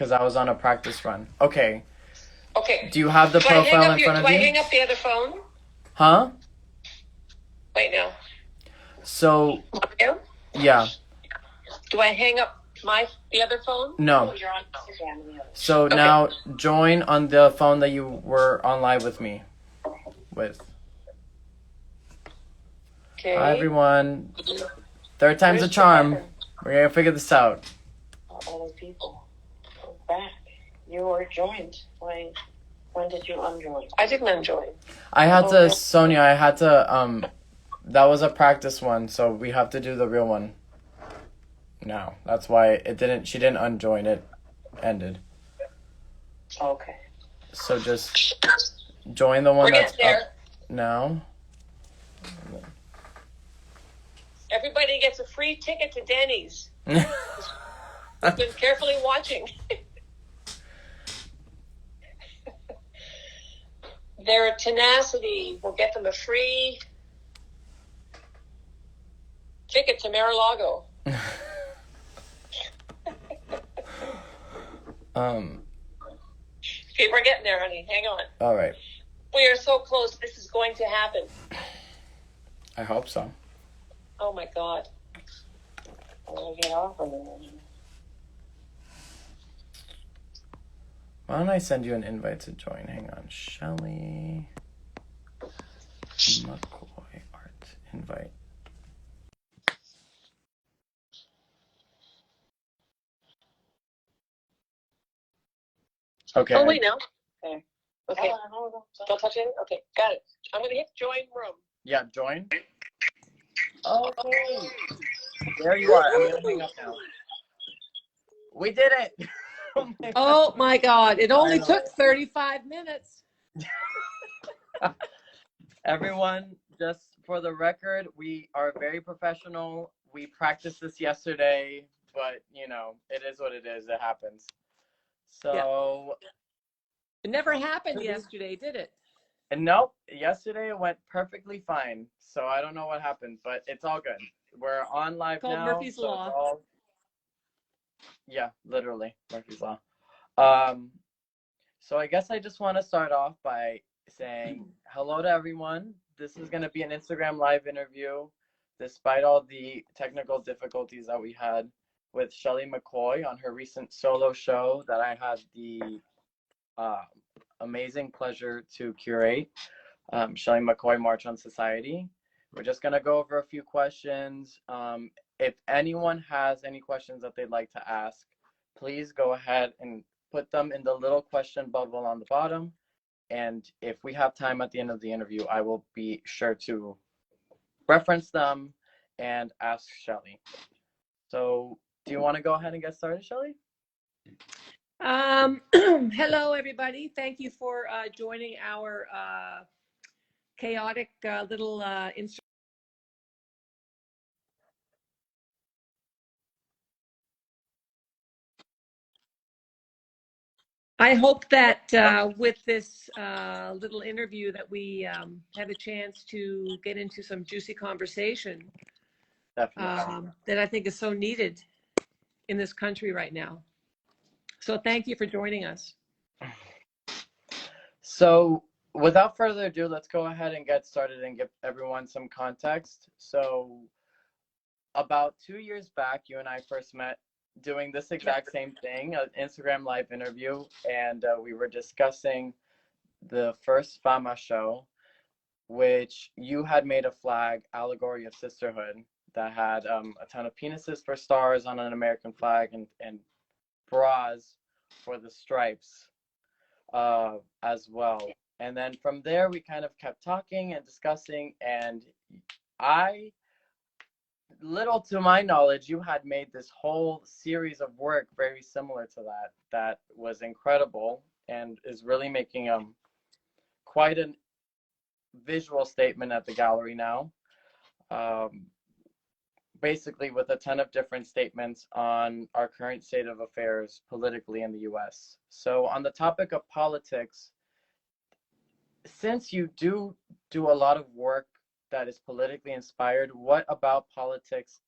because I was on a practice run. Okay. Okay. Do you have the profile in front of Do I you? hang up the other phone? Huh? Wait, no. So, Yeah? yeah. Do I hang up the other phone? No. Oh, you're on Instagram. So Okay. now join on the phone that you were on live with me with. Okay. Hi, everyone. Third time's a charm. We're going to figure this out. All those people. Back. You were joined. When did you unjoin? I didn't unjoin. I had to, Sonia, that was a practice one, so we have to do the real one now. That's why she didn't unjoin, it ended. Okay. So just join the one that's up now. Everybody gets a free ticket to Denny's. I've been carefully watching. Their tenacity will get them a free ticket to Mar-a-Lago. Okay, we're getting there, honey. Hang on. All right. We are so close. This is going to happen. I hope so. Oh, my God. I'm going to get off of it. Why don't I send you an invite to join? Hang on. Shelly McCoy art invite. Okay. Oh, wait, no. Okay. Okay. Don't touch it? Okay, got it. I'm going to hit join room. Yeah, join. Okay. There you are. I'm going to hang up now. We did it. Oh my God. It only took 35 minutes. Everyone, just for the record, we are very professional. We practiced this yesterday, but it is what it is. It happens. So it never happened yesterday, did it? Nope. Yesterday it went perfectly fine. So I don't know what happened, but it's all good. We're on live now. Murphy's Law. Yeah, literally Murphy's Law. So I guess I just want to start off by saying hello to everyone. This is going to be an Instagram live interview, despite all the technical difficulties that we had with Shelly McCoy on her recent solo show that I had the amazing pleasure to curate, Shelly McCoy March on Society. We're just going to go over a few questions. If anyone has any questions that they'd like to ask, please go ahead and put them in the little question bubble on the bottom. And if we have time at the end of the interview, I will be sure to reference them and ask Shelly. So do you want to go ahead and get started, Shelly? Hello, everybody. Thank you for joining our chaotic little Instagram. I hope that with this little interview that we have a chance to get into some juicy conversation that I think is so needed in this country right now. So thank you for joining us. So without further ado, let's go ahead and get started and give everyone some context. So about 2 years back, you and I first met doing this exact same thing, an Instagram live interview, and we were discussing the first Fama show, which you had made a flag, allegory of sisterhood, that had a ton of penises for stars on an American flag and bras for the stripes as well. And then from there, we kind of kept talking and discussing, and little to my knowledge, you had made this whole series of work very similar to that was incredible and is really making quite a visual statement at the gallery now, basically with a ton of different statements on our current state of affairs politically in the US. So on the topic of politics, since you do a lot of work that is politically inspired, what about politics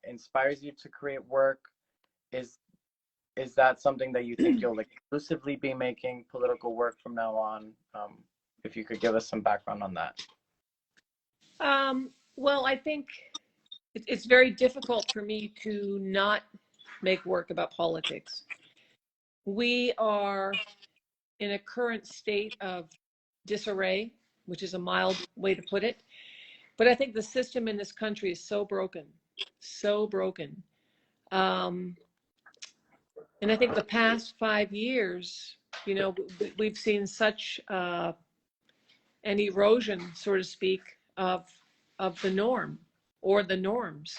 inspires you to create work? Is is that something that you think you'll exclusively be making political work from now on? If you could give us some background on that. Well, I think it's very difficult for me to not make work about politics. We are in a current state of disarray, which is a mild way to put it. But I think the system in this country is so broken, so broken. And I think the past 5 years, you know, we've seen such an erosion, so to speak, of the norm or the norms,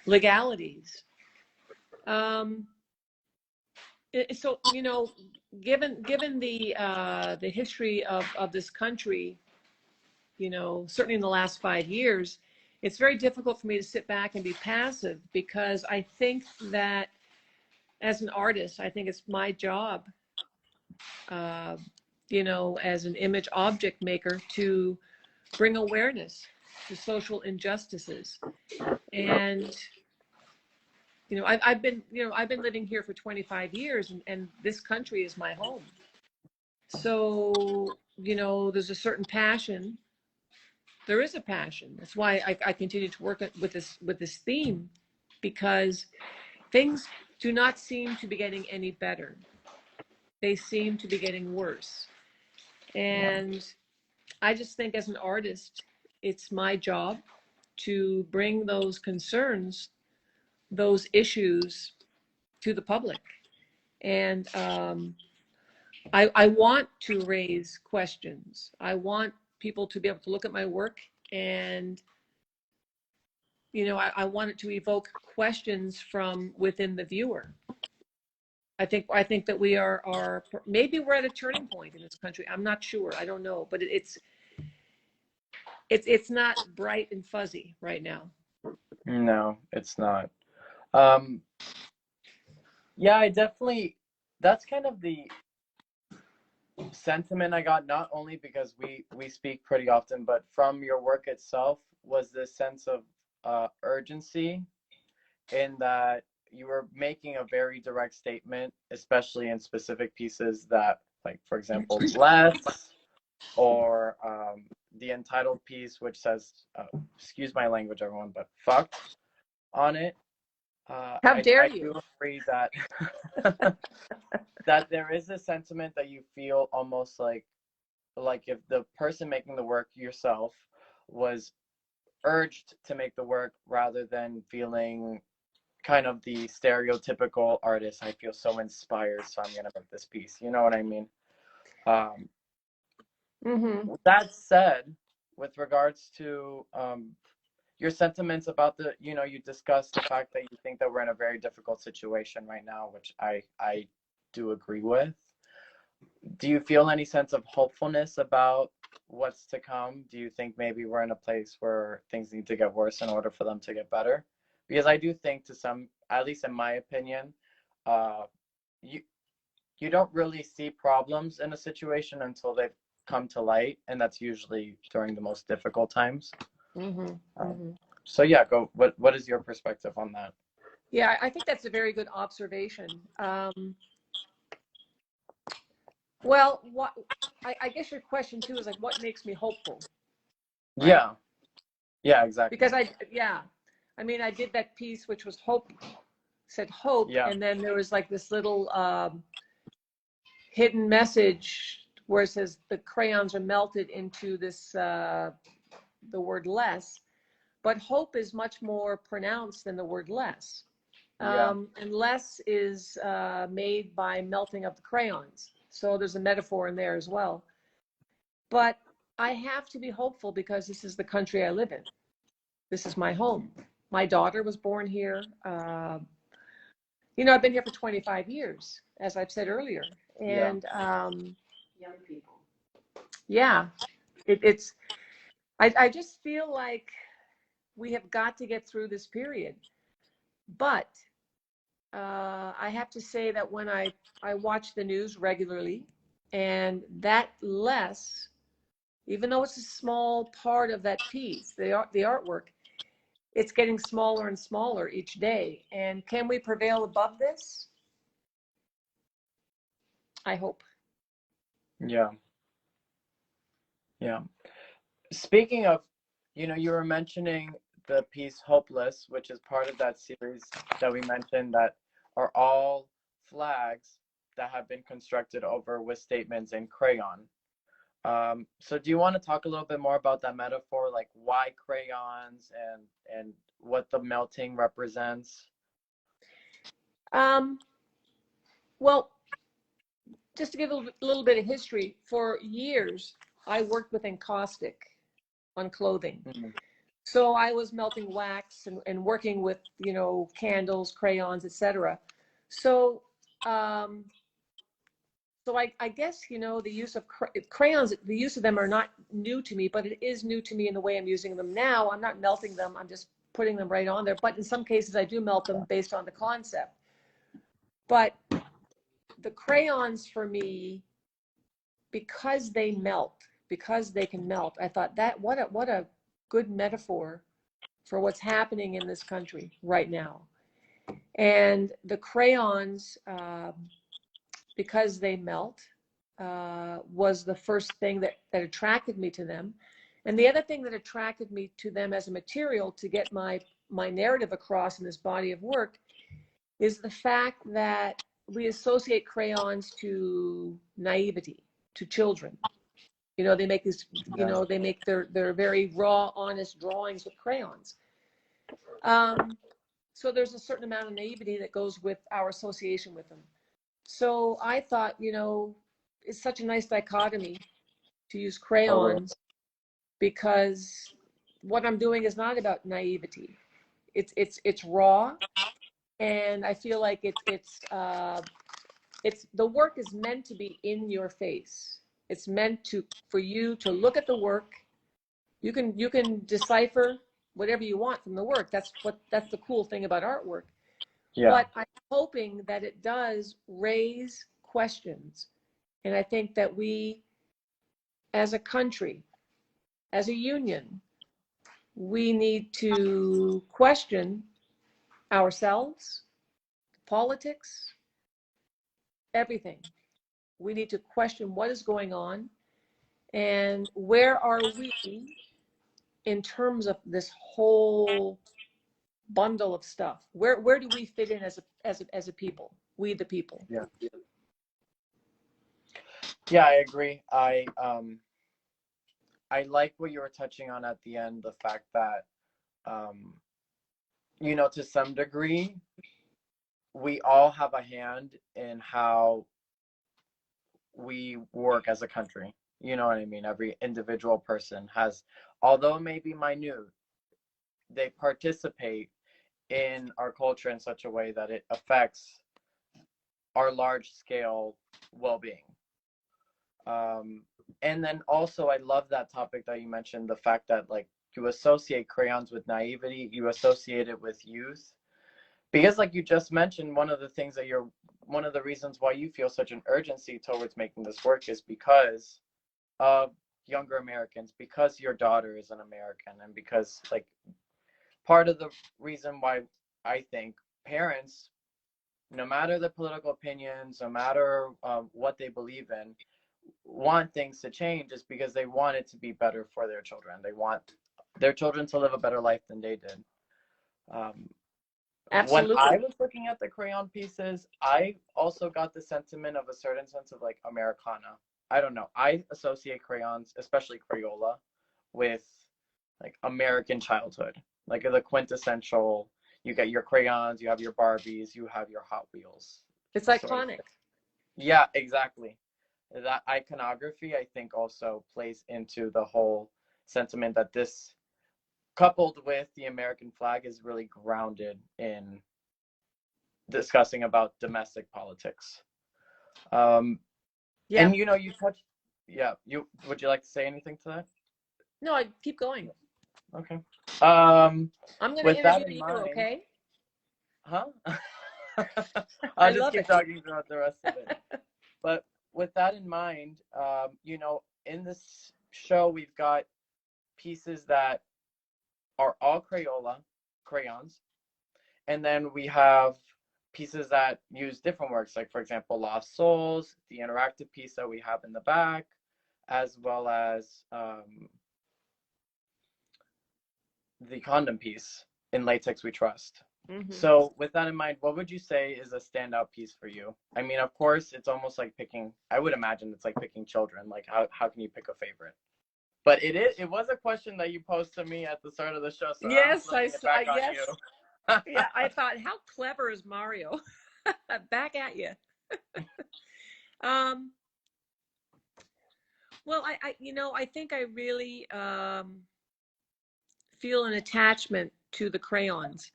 legalities. So, you know, given the history of this country, you know, certainly in the last 5 years, it's very difficult for me to sit back and be passive, because I think that as an artist, I think it's my job, you know, as an image object maker, to bring awareness to social injustices. And, you know, I've been living here for 25 years, and this country is my home. So, you know, there's a certain passion. There is a passion. That's why I continue to work with this theme, because things do not seem to be getting any better. They seem to be getting worse. And I just think as an artist, it's my job to bring those concerns, those issues to the public. And I want to raise questions. I want people to be able to look at my work, and, you know, I want it to evoke questions from within the viewer. I think that we are maybe we're at a turning point in this country. I'm not sure. I don't know, but it's not bright and fuzzy right now. No, it's not. Yeah, I definitely, that's kind of the sentiment I got, not only because we speak pretty often, but from your work itself, was this sense of urgency, in that you were making a very direct statement, especially in specific pieces that, like, for example, less, or the entitled piece, which says, excuse my language, everyone, but fucked on it. How dare I you? do agree that that there is a sentiment that you feel almost like if the person making the work, yourself, was urged to make the work, rather than feeling kind of the stereotypical artist. I feel so inspired, so I'm gonna make this piece. You know what I mean? That said, with regards to your sentiments about the, you know, you discussed the fact that you think that we're in a very difficult situation right now, which I do agree with. Do you feel any sense of hopefulness about what's to come? Do you think maybe we're in a place where things need to get worse in order for them to get better? Because I do think, to some, at least in my opinion, you don't really see problems in a situation until they've come to light, and that's usually during the most difficult times. So yeah, go. What is your perspective on that? Yeah, I think that's a very good observation. Well, I guess your question too is like, what makes me hopeful? Right? Yeah, exactly. Because I mean, I did that piece which was hope, said hope, and then there was like this little hidden message where it says the crayons are melted into this the word less, but hope is much more pronounced than the word less. And less is made by melting of the crayons. So there's a metaphor in there as well. But I have to be hopeful, because this is the country I live in. This is my home. My daughter was born here. You know, I've been here for 25 years, as I've said earlier. And young people. Yeah, I just feel like we have got to get through this period. But I have to say that when I watch the news regularly, and that less, even though it's a small part of that piece, the artwork, it's getting smaller and smaller each day. And can we prevail above this? I hope. Yeah. Yeah. Speaking of, you were mentioning the piece Hopeless, which is part of that series that we mentioned that are all flags that have been constructed over with statements in crayon. So do you want to talk a little bit more about that metaphor, like why crayons and what the melting represents? Well, just to give a little bit of history, for years, I worked with encaustic on clothing. Mm-hmm. So I was melting wax and working with, candles, crayons, etc. So, I guess, the use of crayons, the use of them are not new to me, but it is new to me in the way I'm using them now. I'm not melting them. I'm just putting them right on there. But in some cases, I do melt them based on the concept. But the crayons for me, because they melt, because they can melt, I thought that what a good metaphor for what's happening in this country right now. And the crayons, because they melt, was the first thing that attracted me to them. And the other thing that attracted me to them as a material to get my narrative across in this body of work is the fact that we associate crayons to naivety, to children. They make these, they make their very raw, honest drawings with crayons. So there's a certain amount of naivety that goes with our association with them. So I thought, it's such a nice dichotomy to use crayons because what I'm doing is not about naivety. It's raw, and I feel like it's the work is meant to be in your face. It's meant for you to look at the work. You can decipher whatever you want from the work. That's the cool thing about artwork. Yeah. But I'm hoping that it does raise questions. And I think that we, as a country, as a union, we need to question ourselves, politics, everything. We need to question what is going on and where are we in terms of this whole bundle of stuff. Where do we fit in as a people? We the people. Yeah. Yeah, I agree. I like what you were touching on at the end, the fact that to some degree we all have a hand in how we work as a country. You know what I mean? Every individual person has, although it may be minute, they participate in our culture in such a way that it affects our large scale well-being. And then also I love that topic that you mentioned, the fact that like you associate crayons with naivety, you associate it with youth, because like you just mentioned, one of the reasons why you feel such an urgency towards making this work is because of younger Americans, because your daughter is an American, and because like part of the reason why I think parents, no matter their political opinions, no matter what they believe in, want things to change is because they want it to be better for their children. They want their children to live a better life than they did. Absolutely. When I was looking at the crayon pieces, I also got the sentiment of a certain sense of like Americana. I don't know. I associate crayons, especially Crayola, with like American childhood. Like the quintessential, you get your crayons, you have your Barbies, you have your Hot Wheels. It's iconic. Yeah, exactly. That iconography, I think, also plays into the whole sentiment that this, coupled with the American flag, is really grounded in discussing about domestic politics. Yeah. And you touched, would you like to say anything to that? No, I keep going. Okay. I'm going to interview you, okay? Huh? I'll just keep talking throughout the rest of it. But with that in mind, in this show, we've got pieces that are all Crayola. crayons. And then we have pieces that use different works, like, for example, Lost Souls, the interactive piece that we have in the back, as well as the condom piece in Latex We Trust. Mm-hmm. So with that in mind, what would you say is a standout piece for you? I mean, of course, it's almost like picking, I would imagine it's like picking children. Like, how can you pick a favorite? But it was a question that you posed to me at the start of the show, so Yes, I'm it back on yes. you. Yeah, I thought, how clever is Mario? Back at you. Well, I think I really feel an attachment to the crayons.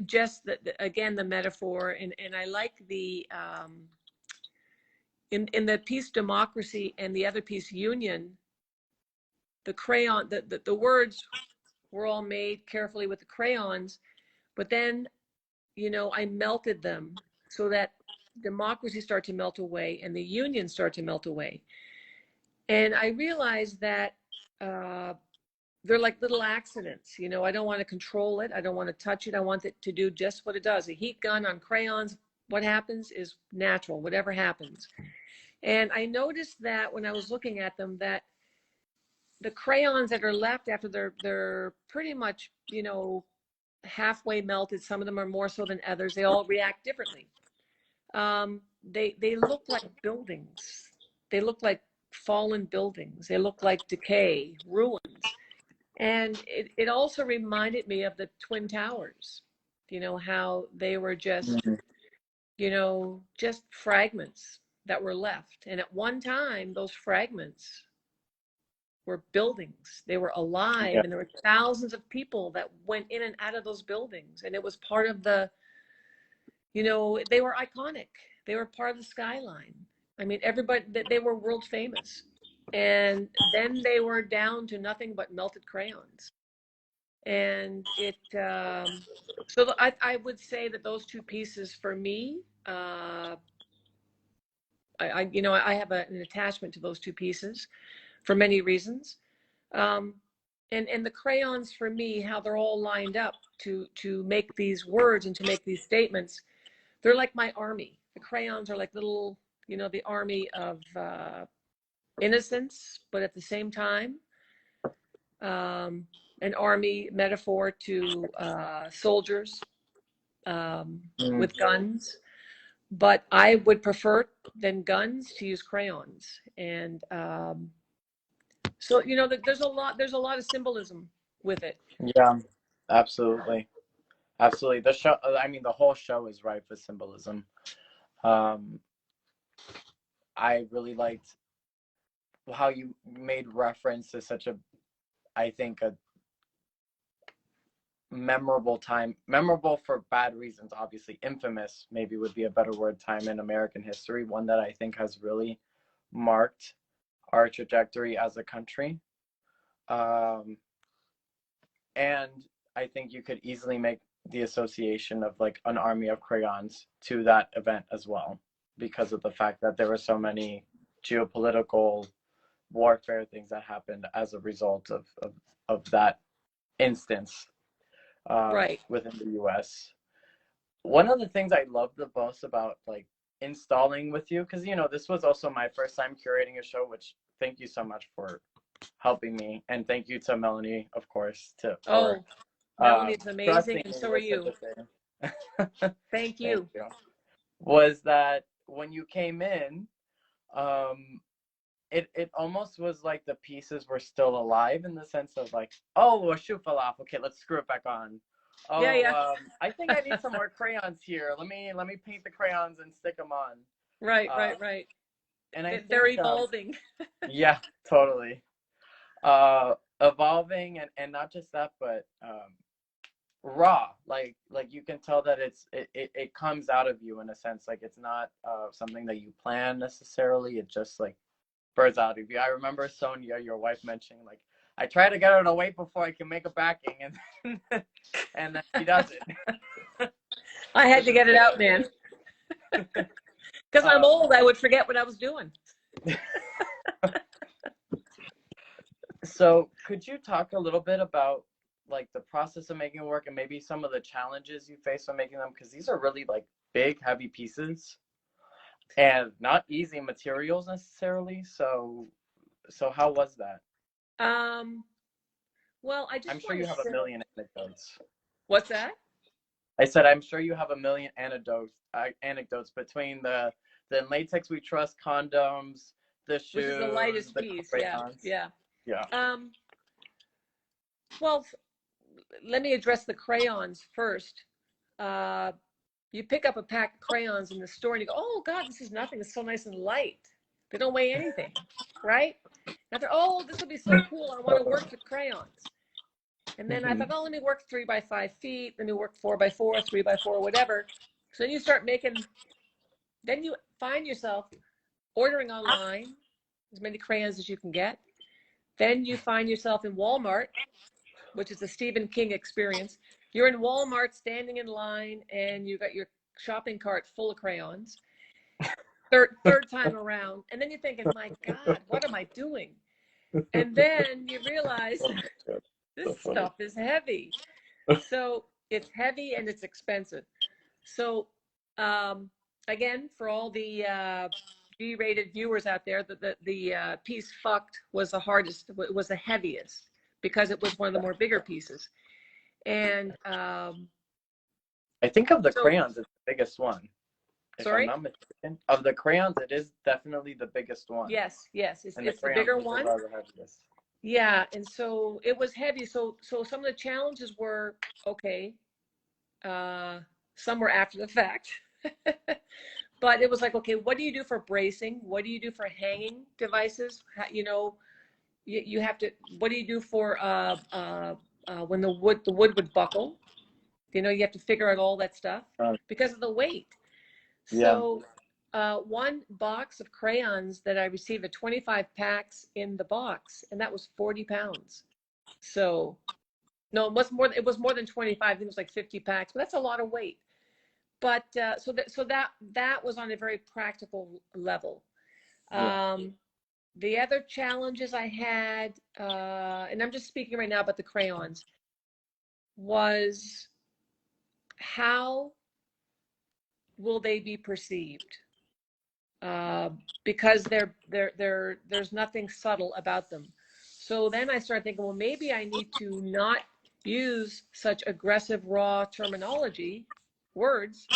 Just again, the metaphor, and I like the in the piece Democracy and the other piece Union, the crayon, the words were all made carefully with the crayons, but then, I melted them so that democracy started to melt away and the union started to melt away. And I realized that they're like little accidents. I don't want to control it. I don't want to touch it. I want it to do just what it does. A heat gun on crayons, what happens is natural, whatever happens. And I noticed that when I was looking at them, that the crayons that are left after they're pretty much, halfway melted, some of them are more so than others, they all react differently. They look like buildings. They look like fallen buildings. They look like decay, ruins. And it also reminded me of the Twin Towers, how they were just, just fragments that were left. And at one time, those fragments were buildings. They were alive, and there were thousands of people that went in and out of those buildings. And it was part of the, they were iconic. They were part of the skyline. I mean, everybody, they were world famous. And then they were down to nothing but melted crayons. And so I would say that those two pieces for me, I have an attachment to those two pieces for many reasons. And the crayons for me, how they're all lined up to make these words and to make these statements, they're like my army. The crayons are like little, the army of innocence, but at the same time, an army metaphor to soldiers with guns. But I would prefer than guns to use crayons. And so, there's a lot of symbolism with it. Yeah, absolutely. Absolutely. The show, I mean, the whole show is rife with symbolism. I really liked how you made reference to such a, I think, a memorable time, memorable for bad reasons, obviously. Infamous maybe would be a better word, time in American history, one that I think has really marked our trajectory as a country. And I think you could easily make the association of like an army of crayons to that event as well, because of the fact that there were so many geopolitical warfare things that happened as a result of that instance Right. within the US. One of the things I love the most about like installing with you, because this was also my first time curating a show, which thank you so much for helping me, and thank you to Melanie, of course, Melanie's amazing, and so are you. Thank you. Was that when you came in, it almost was like the pieces were still alive, in the sense of like, oh, a shoe fell off. Okay, let's screw it back on. Oh, yeah. I think I need some more crayons here. Let me paint the crayons and stick them on. Right. And they're evolving. Yeah, totally. Evolving, and not just that, but raw. Like you can tell that it comes out of you, in a sense. Like, it's not something that you plan necessarily. It just like birds out of you. I remember Sonia, your wife, mentioning like, I try to get her to wait before I can make a backing, and and then she does it. I had to get it out, man. Because I'm old, I would forget what I was doing. So could you talk a little bit about like the process of making it work and maybe some of the challenges you face when making them? Because these are really like big, heavy pieces and not easy materials necessarily. So how was that? Well, I I'm just sure want to you have a say, million anecdotes. what's that? I said I'm sure you have a million anecdotes between the latex we trust condoms, the Which is the shoes, lightest the piece. Yeah, crayons. yeah. Yeah. Well, let me address the crayons first. You pick up a pack of crayons in the store and you go, oh God, this is nothing. It's so nice and light. They don't weigh anything, right? And I thought, oh, this will be so cool. I want to work with crayons. And then I thought, oh, let me work 3 by 5 feet. Let me work 4 by 4, 3 by 4, whatever. So then you start making, then you find yourself ordering online as many crayons as you can get. Then you find yourself in Walmart, which is a Stephen King experience. You're in Walmart standing in line and you got your shopping cart full of crayons. Third time around. And then you're thinking, my God, what am I doing? And then you realize this stuff is heavy. So it's heavy and it's expensive. So again, for all the G-rated viewers out there, the piece fucked was the hardest, was the heaviest because it was one of the more bigger pieces. And I think of the crayons, it's the biggest one. If sorry? I'm not mistaken. Of the crayons, it is definitely the biggest one. Yes, it's And the bigger one. Are the heaviest. Yeah, and so it was heavy. So some of the challenges were, okay, some were after the fact. But it was like, okay, what do you do for bracing? What do you do for hanging devices? You know, you have to, what do you do for when the wood would buckle? You know, you have to figure out all that stuff because of the weight. Yeah. So one box of crayons that I received, 25 packs in the box, and that was 40 pounds. So no, it was more than 25. I think it was like 50 packs, but that's a lot of weight. But so that was on a very practical level. The other challenges I had, and I'm just speaking right now about the crayons, was how will they be perceived? Because there's nothing subtle about them. So then I started thinking, well, maybe I need to not use such aggressive, raw terminology, words.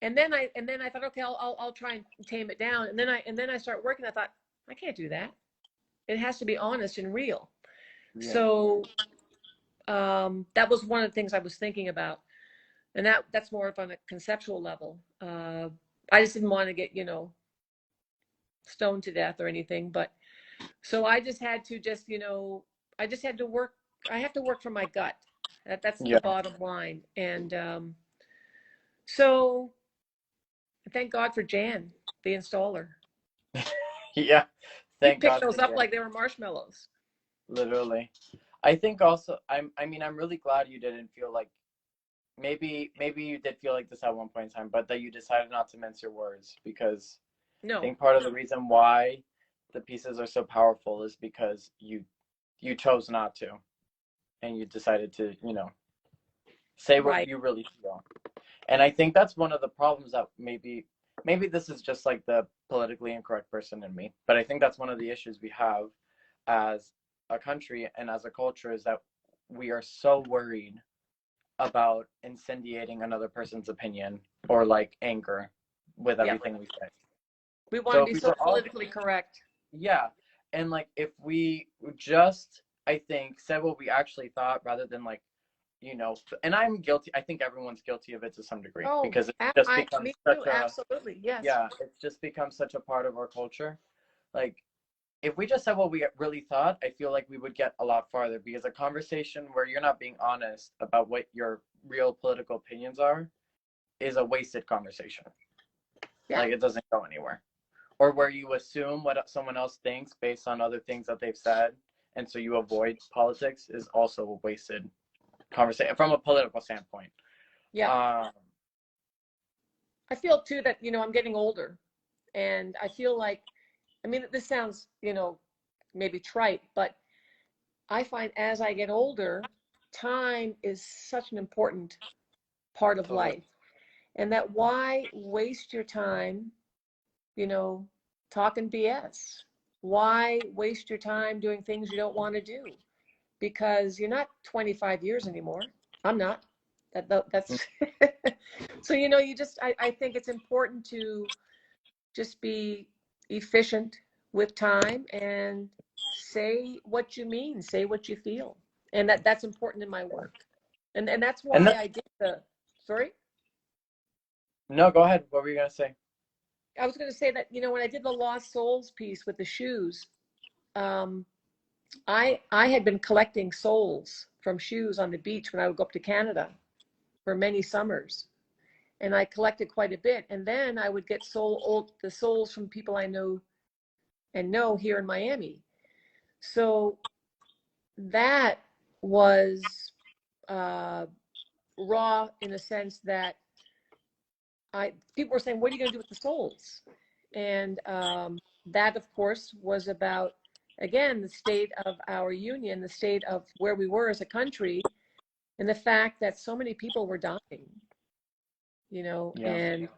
And then I thought, okay, I'll try and tame it down. And then I start working. I thought, I can't do that. It has to be honest and real. Yeah. So that was one of the things I was thinking about, and that's more of on a conceptual level. I just didn't want to get stoned to death or anything, but so I just had to I just had to work. I have to work from my gut. That's the bottom line. And so thank God for Jan, the installer. Yeah. He picked those up like they were marshmallows. Literally. I think also I'm really glad you didn't feel like maybe you did feel like this at one point in time, but that you decided not to mince your words, because I think part of the reason why the pieces are so powerful is because you chose not to, and you decided to, say what you really feel. And I think that's one of the problems that maybe this is just like the politically incorrect person in me, but I think that's one of the issues we have as a country and as a culture, is that we are so worried about incendiating another person's opinion or like anger with everything we say. We want to be so politically correct. Yeah. And like if we just, I think, said what we actually thought rather than like, and I'm guilty. I think everyone's guilty of it to some degree, because it just becomes absolutely, yes. Yeah, it's just become such a part of our culture. Like, if we just said what we really thought, I feel like we would get a lot farther, because a conversation where you're not being honest about what your real political opinions are is a wasted conversation. Yeah. Like, it doesn't go anywhere. Or where you assume what someone else thinks based on other things that they've said, and so you avoid politics, is also a wasted conversation from a political standpoint. Yeah. I feel too that, I'm getting older, and I feel like, this sounds, maybe trite, but I find as I get older, time is such an important part of Totally. life. And that why waste your time, talking BS? Why waste your time doing things you don't want to do? Because you're not 25 years anymore. I'm not. That's so I think it's important to just be efficient with time and say what you mean, say what you feel. And that's important in my work. And that's And why I did sorry? No, go ahead. What were you going to say? I was going to say that, when I did the Lost Souls piece with the shoes, I had been collecting soles from shoes on the beach when I would go up to Canada for many summers. And I collected quite a bit. And then I would get the soles from people I know here in Miami. So that was raw in a sense that people were saying, what are you going to do with the soles? And that, of course, was about, again, the state of our union, the state of where we were as a country, and the fact that so many people were dying, Yeah. And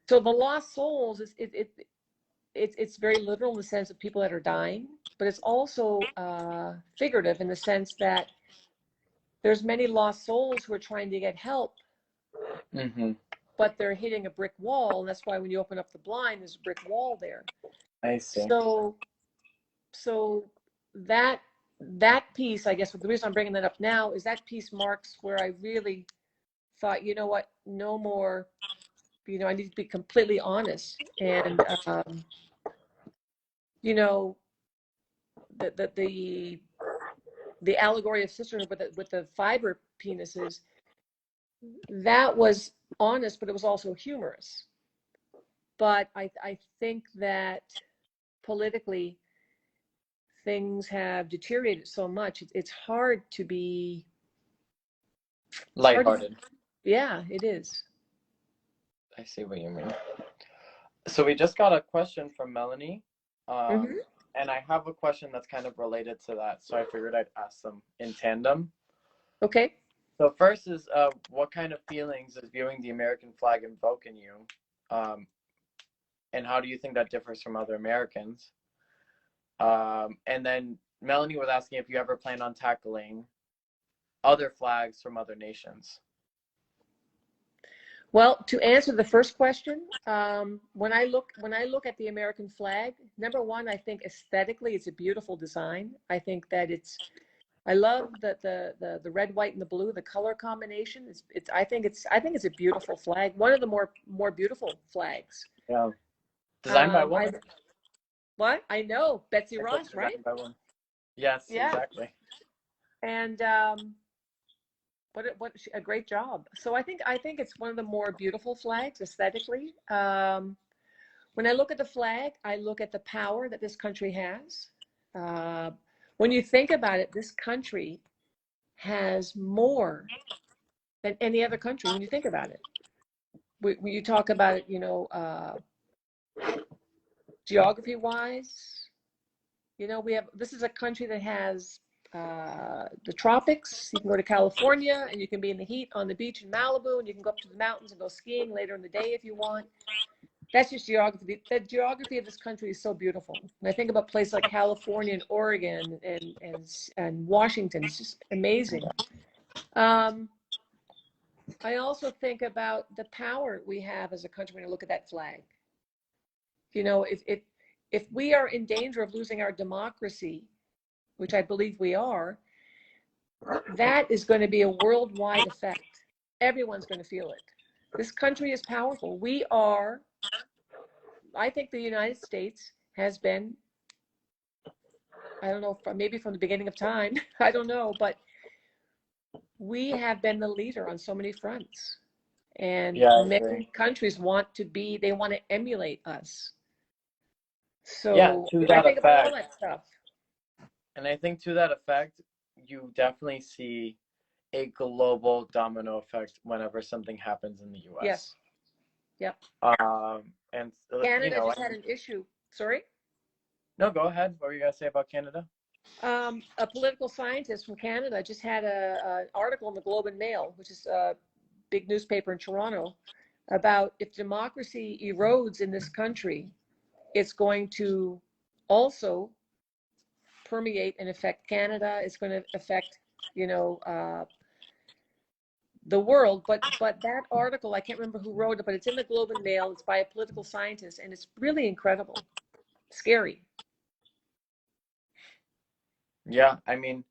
so the lost souls it's very literal in the sense of people that are dying, but it's also figurative in the sense that there's many lost souls who are trying to get help, but they're hitting a brick wall, and that's why when you open up the blind, there's a brick wall there. I see. So that piece, I guess, the reason I'm bringing that up now is that piece marks where I really thought, you know what, no more. I need to be completely honest, and the allegory of sisterhood with the fiber penises, that was honest, but it was also humorous. But I think that politically things have deteriorated so much. It's hard to be lighthearted. Yeah, it is. I see what you mean. So we just got a question from Melanie. And I have a question that's kind of related to that. So I figured I'd ask them in tandem. Okay. So first is, what kind of feelings is viewing the American flag invoke in you? And how do you think that differs from other Americans? And then Melanie was asking if you ever plan on tackling other flags from other nations. Well, to answer the first question, when I look at the American flag, number one, I think aesthetically it's a beautiful design. I think that I love the red, white, and the blue, the color combination. I think it's a beautiful flag. One of the more beautiful flags. Yeah. Designed by a woman. What? I know, Betsy Ross, right? By one. Yes, yeah. Exactly. And what a great job. So I think it's one of the more beautiful flags aesthetically. When I look at the flag, I look at the power that this country has. When you think about it, this country has more than any other country. When you think about it, when you talk about it, geography-wise, this is a country that has the tropics. You can go to California and you can be in the heat on the beach in Malibu, and you can go up to the mountains and go skiing later in the day if you want. That's just geography. The geography of this country is so beautiful. And I think about places like California and Oregon and Washington. It's just amazing. I also think about the power we have as a country when I look at that flag. If we are in danger of losing our democracy, which I believe we are, that is going to be a worldwide effect. Everyone's going to feel it. This country is powerful. I think the United States has been, I don't know, maybe from the beginning of time, I don't know, but we have been the leader on so many fronts. And many countries want to emulate us. So I think about all that stuff. And I think to that effect, you definitely see a global domino effect whenever something happens in the U.S. Yes. Yep. And Canada just had an issue. Sorry? No, go ahead. What were you going to say about Canada? A political scientist from Canada just had an article in the Globe and Mail, which is a big newspaper in Toronto, about if democracy erodes in this country, it's going to also permeate and affect Canada. It's going to affect, the world. But that article, I can't remember who wrote it, but it's in the Globe and Mail. It's by a political scientist, and it's really incredible, scary. Yeah, I mean,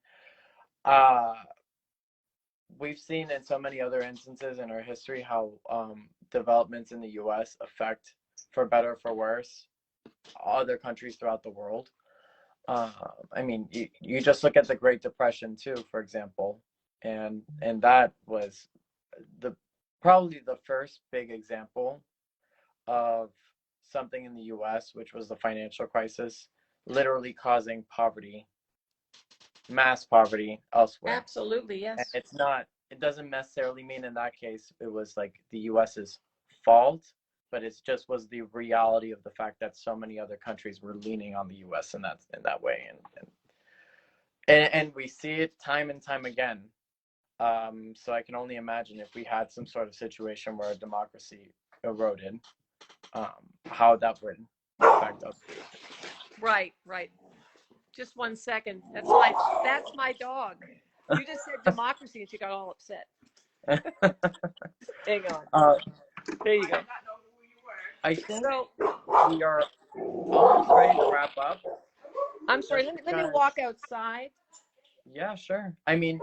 we've seen in so many other instances in our history how developments in the U.S. affect, for better or for worse, other countries throughout the world. I mean, you just look at the Great Depression too, for example, and that was probably the first big example of something in the U.S., which was the financial crisis, literally causing poverty, mass poverty elsewhere. Absolutely, yes. And it doesn't necessarily mean in that case it was like the US's fault, but it just was the reality of the fact that so many other countries were leaning on the US in that way. And we see it time and time again. So I can only imagine if we had some sort of situation where democracy eroded, how that would affect us. Right. Just 1 second. That's my dog. You just said democracy and she got all upset. Hang on. There you go. I think we are almost ready to wrap up. I'm sorry, let me walk outside. Yeah, sure. I mean,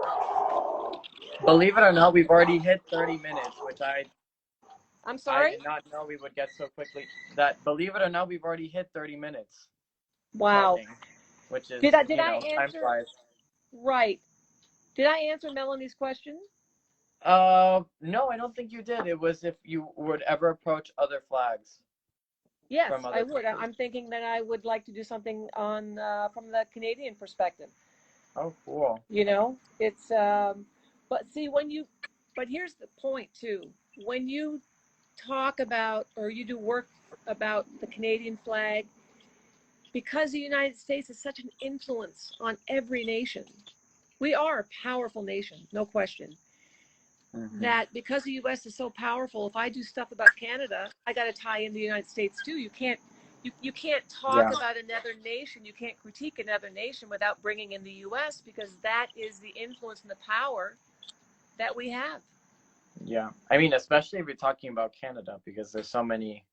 believe it or not, we've already hit 30 minutes, which I'm sorry? I did not know we would get so quickly. Believe it or not, we've already hit 30 minutes. Wow. Talking, which is, did I answer? Time flies. Right. Did I answer Melanie's question? No, I don't think you did. It was if you would ever approach other flags. Yes, I would. I'm thinking that I would like to do something on from the Canadian perspective. Oh, cool. It's but here's the point too. When you talk about or you do work about the Canadian flag, because the United States is such an influence on every nation, we are a powerful nation, no question. Mm-hmm. That because the U.S. is so powerful, if I do stuff about Canada, I got to tie in the United States too. You can't talk about another nation. You can't critique another nation without bringing in the U.S. because that is the influence and the power that we have. Yeah, I mean, especially if you're talking about Canada, because there's so many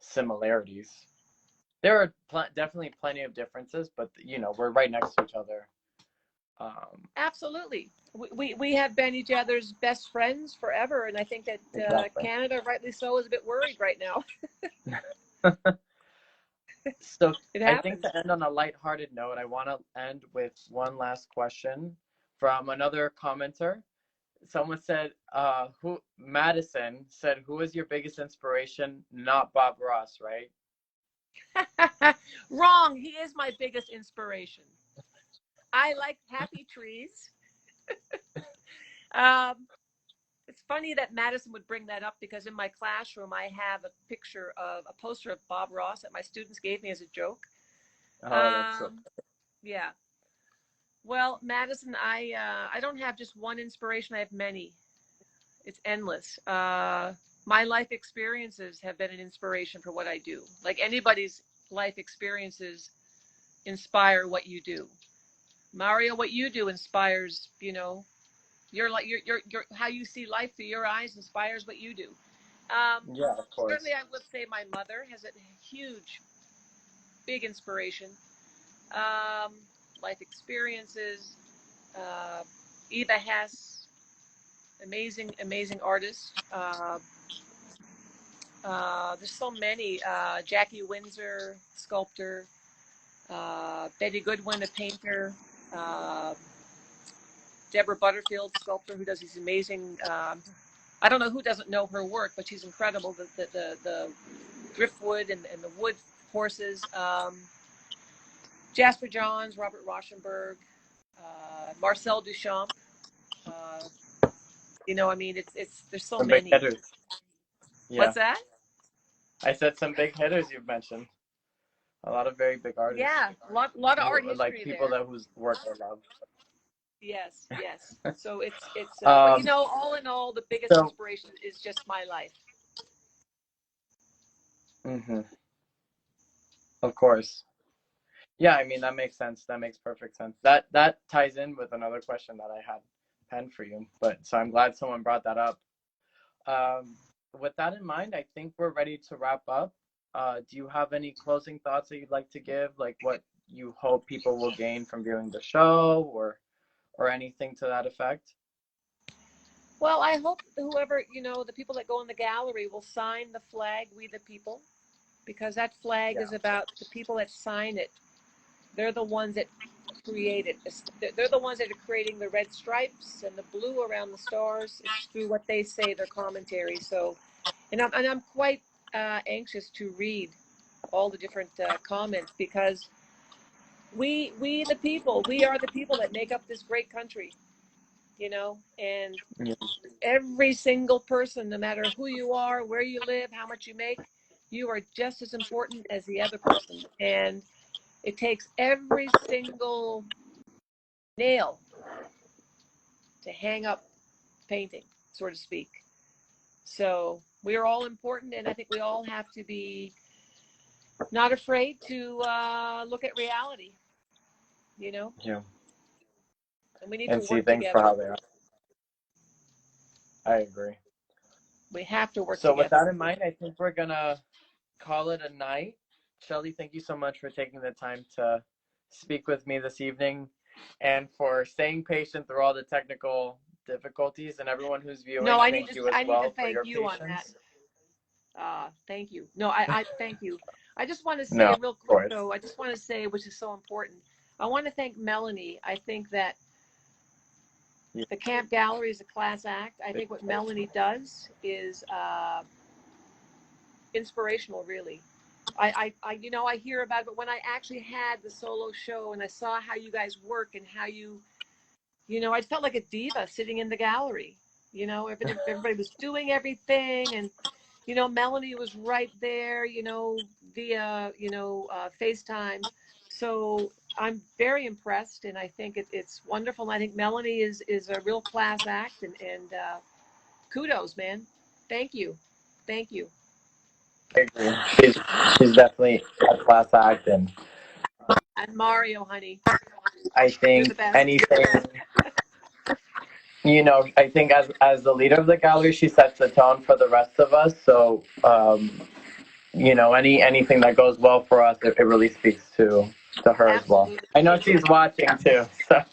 similarities. There are definitely plenty of differences, but we're right next to each other. Absolutely. We have been each other's best friends forever, and I think that exactly. Canada, rightly so, is a bit worried right now. So I think to end on a lighthearted note, I want to end with one last question from another commenter. Someone said, Madison said, who is your biggest inspiration? Not Bob Ross, right? Wrong. He is my biggest inspiration. I like happy trees. It's funny that Madison would bring that up because in my classroom, I have a poster of Bob Ross that my students gave me as a joke. Oh, that's so yeah. Well, Madison, I don't have just one inspiration. I have many. It's endless. My life experiences have been an inspiration for what I do. Like anybody's life experiences inspire what you do. Mario, what you do inspires, your how you see life through your eyes inspires what you do. Yeah, of course. Certainly, I would say my mother has a huge, big inspiration. Life experiences. Eva Hess, amazing artist. There's so many. Jackie Windsor, sculptor. Betty Goodwin, a painter. Deborah Butterfield, sculptor, who does these amazing. I don't know who doesn't know her work, but she's incredible. The driftwood and the wood horses. Jasper Johns, Robert Rauschenberg, Marcel Duchamp. I mean, it's there's so many. Big hitters. Yeah. What's that? I said some big hitters you've mentioned. A lot of very big artists. Yeah, a lot of art history like people there. that whose work I love. Yes, yes. So but you know, all in all, the biggest inspiration is just my life. Mm-hmm. Of course. Yeah, I mean that makes sense. That makes perfect sense. That ties in with another question that I had penned for you. But so I'm glad someone brought that up. With that in mind, I think we're ready to wrap up. Do you have any closing thoughts that you'd like to give? Like what you hope people will gain from viewing the show, or anything to that effect? Well, I hope whoever, you know, the people that go in the gallery will sign the flag, We the People, because that flag is about the people that sign it. They're the ones that create it. They're the ones that are creating the red stripes and the blue around the stars. It's through what they say, their commentary. So, and I'm quite anxious to read all the different comments, because we the people, we are the people that make up this great country, you know, and every single person, no matter who you are, where you live, how much you make, you are just as important as the other person. And it takes every single nail to hang up painting, so to speak. So we are all important, and I think we all have to be not afraid to look at reality, you know? Yeah. And we need And to see work things for together. how they are. I agree. We have to work So with together. that in mind, I think we're gonna call it a night. Shelly, thank you so much for taking the time to speak with me this evening and for staying patient through all the technical difficulties. And everyone who's viewing, No, thank you as I need to well for thank your you on that. patience. Thank you. No, I thank you. I just want to No, say of real quick, course. though, I just want to say, which is so important, I want to thank Melanie. I think that the Camp Gallery is a class act. I think what Melanie does is inspirational, really. You know, I hear about it, but when I actually had the solo show and I saw how you guys work and how you know, I felt like a diva sitting in the gallery. You know, everybody was doing everything, and you know, Melanie was right there, you know, via, you know, FaceTime. So I'm very impressed, and I think it's wonderful. I think Melanie is a real class act, and kudos, man. Thank you. Thank you. I agree. She's definitely a class act, and And Mario, honey, I you're the think best. anything, I think as the leader of the gallery, she sets the tone for the rest of us. So, anything that goes well for us, it really speaks to her as well. Absolutely. I know she's watching too. So.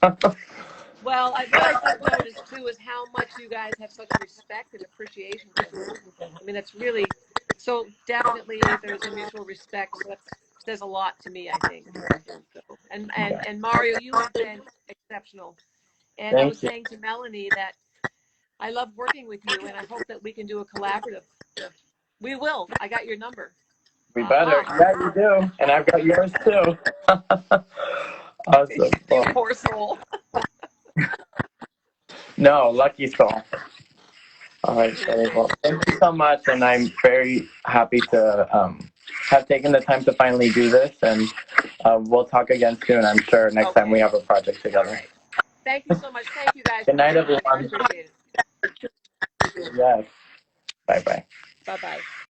Well, what I did notice too is how much you guys have such respect and appreciation for her. I mean, that's really, so definitely there's a mutual respect. So that says a lot to me, I think. So, and Mario, you have been exceptional. And I was Thank you. saying to Melanie that I love working with you, and I hope that we can do a collaborative. We will. I got your number. We better. Yeah, you do. And I've got yours too. Awesome. You poor soul. No, lucky soul. All right, Shelly. Well, thank you so much, and I'm very happy to have taken the time to finally do this, and we'll talk again soon, I'm sure, next time we have a project together. Right. Thank you so much. Thank you guys Good for night, being here. I everyone. appreciate it. Yes. Bye-bye. Bye-bye.